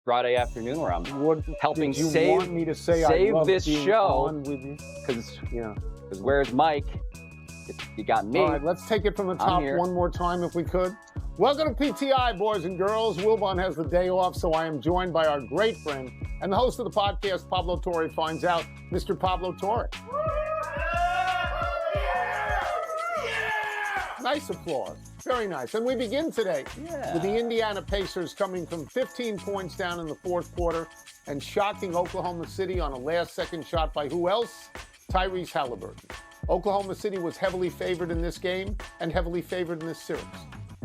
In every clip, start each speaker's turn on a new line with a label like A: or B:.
A: Friday afternoon where I'm helping
B: Did you
A: save,
B: want me to say
A: save
B: I love
A: this
B: being
A: show.
B: on with you?
A: Because where's Mike? You got me.
B: All right, let's take it from the top one more time if we could. Welcome to PTI, boys and girls. Wilbon has the day off, so I am joined by our great friend and the host of the podcast, Pablo Torre Finds Out, Mr. Pablo Torre. Nice applause. Very nice. And we begin today with the Indiana Pacers coming from 15 points down in the fourth quarter and shocking Oklahoma City on a last-second shot by who else? Tyrese Halliburton. Oklahoma City was heavily favored in this game and heavily favored in this series.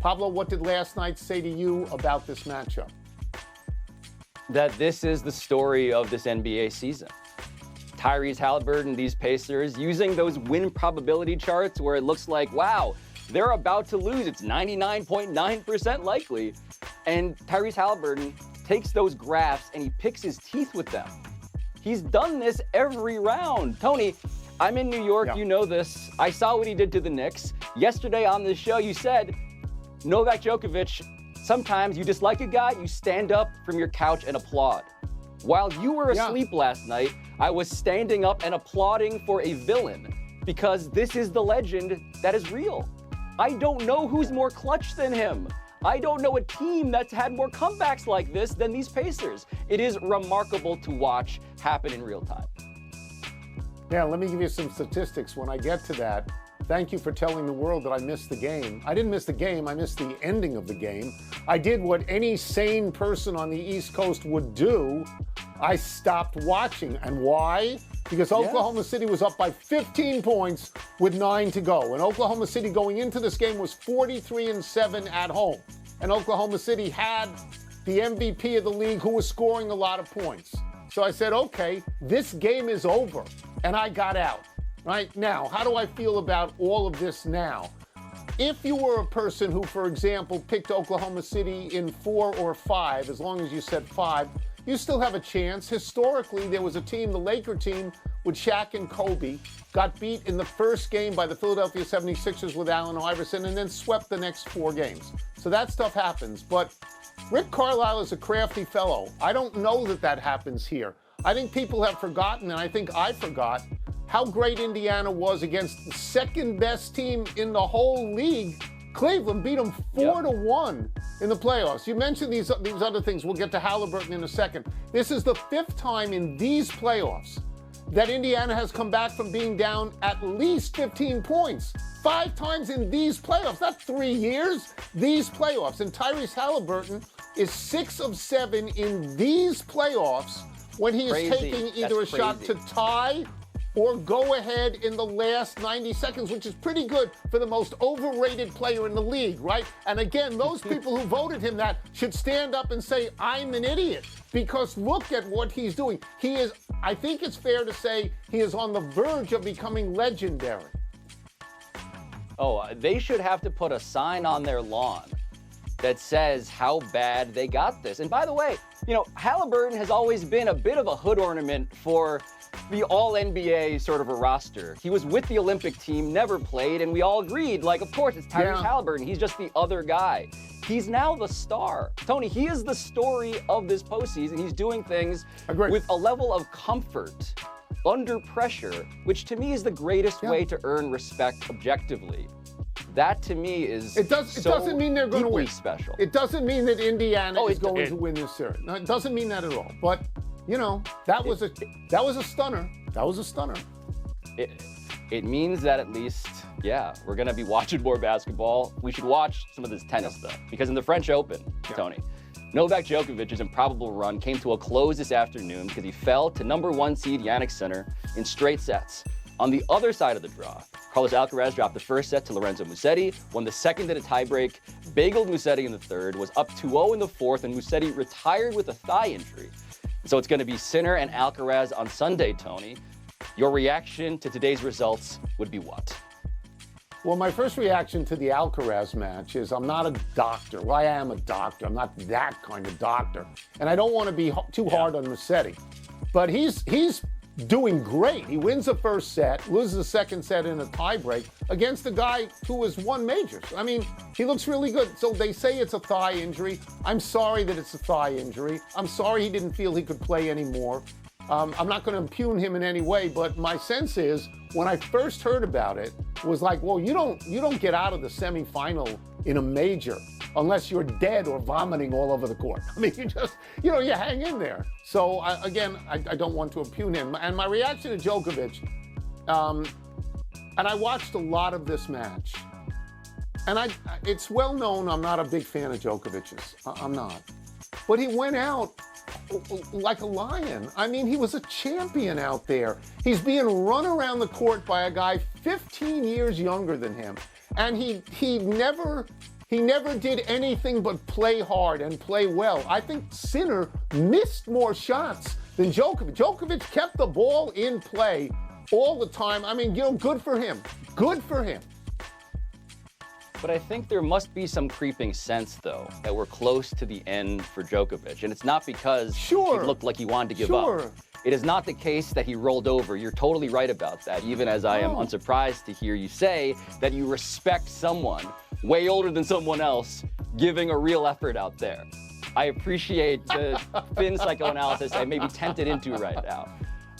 B: Pablo, what did last night say to you about this matchup?
A: That this is the story of this NBA season. Tyrese Halliburton, these Pacers, using those win probability charts where it looks like, wow, they're about to lose. It's 99.9% likely. And Tyrese Halliburton takes those graphs and he picks his teeth with them. He's done this every round. Tony, I'm in New York. You know this. I saw what he did to the Knicks. Yesterday on this show, you said, Novak Djokovic, sometimes you dislike a guy, you stand up from your couch and applaud. While you were asleep last night, I was standing up and applauding for a villain because this is the legend that is real. I don't know who's more clutch than him. I don't know a team that's had more comebacks like this than these Pacers. It is remarkable to watch happen in real time.
B: Yeah, let me give you some statistics when I get to that. Thank you for telling the world that I missed the game. I didn't miss the game, I missed the ending of the game. I did what any sane person on the East Coast would do. I stopped watching. And why? Because Oklahoma City was up by 15 points with 9 to go. And Oklahoma City going into this game was 43-7 at home. And Oklahoma City had the MVP of the league who was scoring a lot of points. So I said, okay, this game is over. And I got out. Right now, how do I feel about all of this now? If you were a person who, for example, picked Oklahoma City in 4 or 5, as long as you said 5, you still have a chance. Historically, there was a team, the Laker team, with Shaq and Kobe, got beat in the first game by the Philadelphia 76ers with Allen Iverson, and then swept the next 4 games. So that stuff happens. But Rick Carlisle is a crafty fellow. I don't know that that happens here. I think people have forgotten, and I think I forgot, how great Indiana was against the second best team in the whole league. Cleveland beat them 4-1 in the playoffs. You mentioned these other things. We'll get to Halliburton in a second. This is the 5th time in these playoffs that Indiana has come back from being down at least 15 points. 5 times in these playoffs, not 3 years, these playoffs. And Tyrese Halliburton is 6 of 7 in these playoffs when he is taking either a shot to tie or go ahead in the last 90 seconds, which is pretty good for the most overrated player in the league, right? And again, those people who voted him that should stand up and say, I'm an idiot, because look at what he's doing. He is, I think it's fair to say, he is on the verge of becoming legendary.
A: Oh, they should have to put a sign on their lawn that says how bad they got this. And by the way, you know, Halliburton has always been a bit of a hood ornament for the all-NBA sort of a roster. He was with the Olympic team, never played, and we all agreed, like, of course, it's Tyrese Halliburton. He's just the other guy. He's now the star. Tony, he is the story of this postseason. He's doing things with a level of comfort under pressure, which to me is the greatest way to earn respect objectively. That to me is
B: it doesn't mean they're going to win.
A: Special.
B: It doesn't mean that Indiana is going to win this series. No, it doesn't mean that at all. But you know, that was a stunner. That was a stunner.
A: It means that at least, we're going to be watching more basketball. We should watch some of this tennis, though, because in the French Open, Tony, Novak Djokovic's improbable run came to a close this afternoon because he fell to number 1 seed Jannik Sinner in straight sets. On the other side of the draw, Carlos Alcaraz dropped the first set to Lorenzo Musetti, won the second in a tiebreak, bageled Musetti in the third, was up 2-0 in the fourth, and Musetti retired with a thigh injury. So it's going to be Sinner and Alcaraz on Sunday, Tony. Your reaction to today's results would be what?
B: Well, my first reaction to the Alcaraz match is I'm not a doctor. Well, I am a doctor. I'm not that kind of doctor. And I don't want to be too hard on Musetti. But he's doing great. He wins the first set, loses the second set in a tiebreak against a guy who has won majors. I mean, he looks really good. So they say it's a thigh injury. I'm sorry that it's a thigh injury. I'm sorry he didn't feel he could play anymore. I'm not going to impugn him in any way, but my sense is when I first heard about it, was like, well, you don't get out of the semifinal in a major unless you're dead or vomiting all over the court. I mean, you hang in there. So I don't want to impugn him. And my reaction to Djokovic, and I watched a lot of this match, and it's well known I'm not a big fan of Djokovic's. I'm not. But he went out like a lion. I mean, he was a champion out there. He's being run around the court by a guy 15 years younger than him. And he never did anything but play hard and play well. I think Sinner missed more shots than Djokovic. Djokovic kept the ball in play all the time. I mean, good for him. Good for him.
A: But I think there must be some creeping sense, though, that we're close to the end for Djokovic. And it's not because he looked like he wanted to give up. It is not the case that he rolled over. You're totally right about that, even as I am unsurprised to hear you say that you respect someone way older than someone else giving a real effort out there. I appreciate the thin psychoanalysis I may be tempted into right now.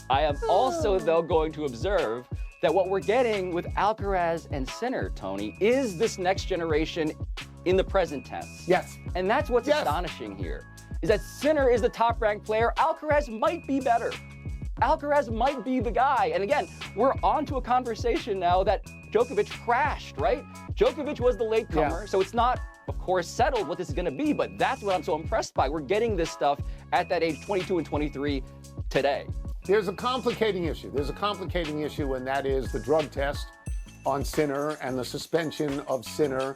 A: I am also, though, going to observe that what we're getting with Alcaraz and Sinner, Tony, is this next generation in the present tense.
B: Yes.
A: And that's what's astonishing here, is that Sinner is the top-ranked player. Alcaraz might be better. Alcaraz might be the guy. And again, we're on to a conversation now that Djokovic crashed, right? Djokovic was the latecomer, so it's not, of course, settled what this is going to be, but that's what I'm so impressed by. We're getting this stuff at that age, 22 and 23, today.
B: There's a complicating issue. And that is the drug test on Sinner and the suspension of Sinner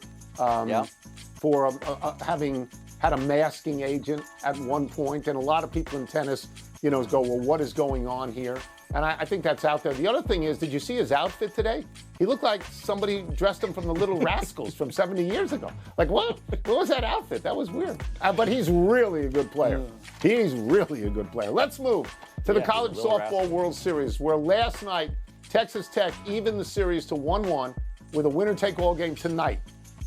B: for having had a masking agent at one point. And a lot of people in tennis, go, well, what is going on here? And I think that's out there. The other thing is, did you see his outfit today? He looked like somebody dressed him from the Little Rascals from 70 years ago. Like, what? What was that outfit? That was weird. But he's really a good player. He's really a good player. Let's move to the College Softball World Series, where last night, Texas Tech evened the series to 1-1 with a winner-take-all game tonight.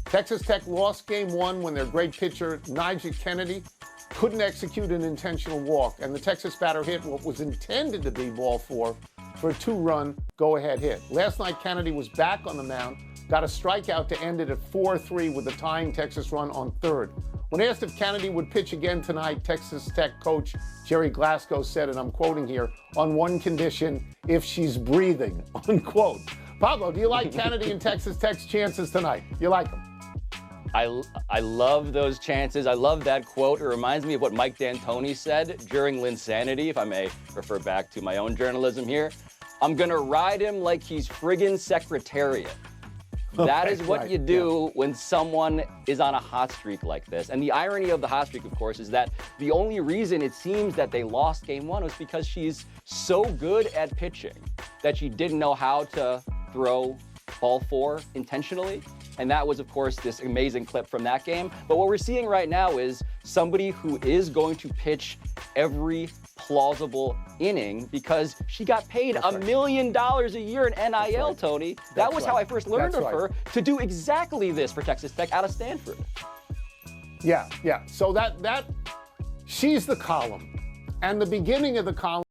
B: Texas Tech lost game one when their great pitcher, Nigel Kennedy, couldn't execute an intentional walk, and the Texas batter hit what was intended to be ball four for a two-run go-ahead hit. Last night, Kennedy was back on the mound, got a strikeout to end it at 4-3 with a tying Texas run on third. When asked if Kennedy would pitch again tonight, Texas Tech coach Jerry Glasgow said, and I'm quoting here, on one condition, if she's breathing, unquote. Pablo, do you like Kennedy and Texas Tech's chances tonight? You like them?
A: I love those chances. I love that quote. It reminds me of what Mike D'Antoni said during Linsanity, if I may refer back to my own journalism here. I'm going to ride him like he's friggin' Secretariat. That is what you do when someone is on a hot streak like this. And the irony of the hot streak, of course, is that the only reason it seems that they lost game one was because she's so good at pitching that she didn't know how to throw ball four intentionally. And that was, of course, this amazing clip from that game. But what we're seeing right now is somebody who is going to pitch every plausible inning because she got paid $1 million a year in NIL, Tony. That was how I first learned of her to do exactly this for Texas Tech out of Stanford.
B: Yeah. So that she's the column. And the beginning of the column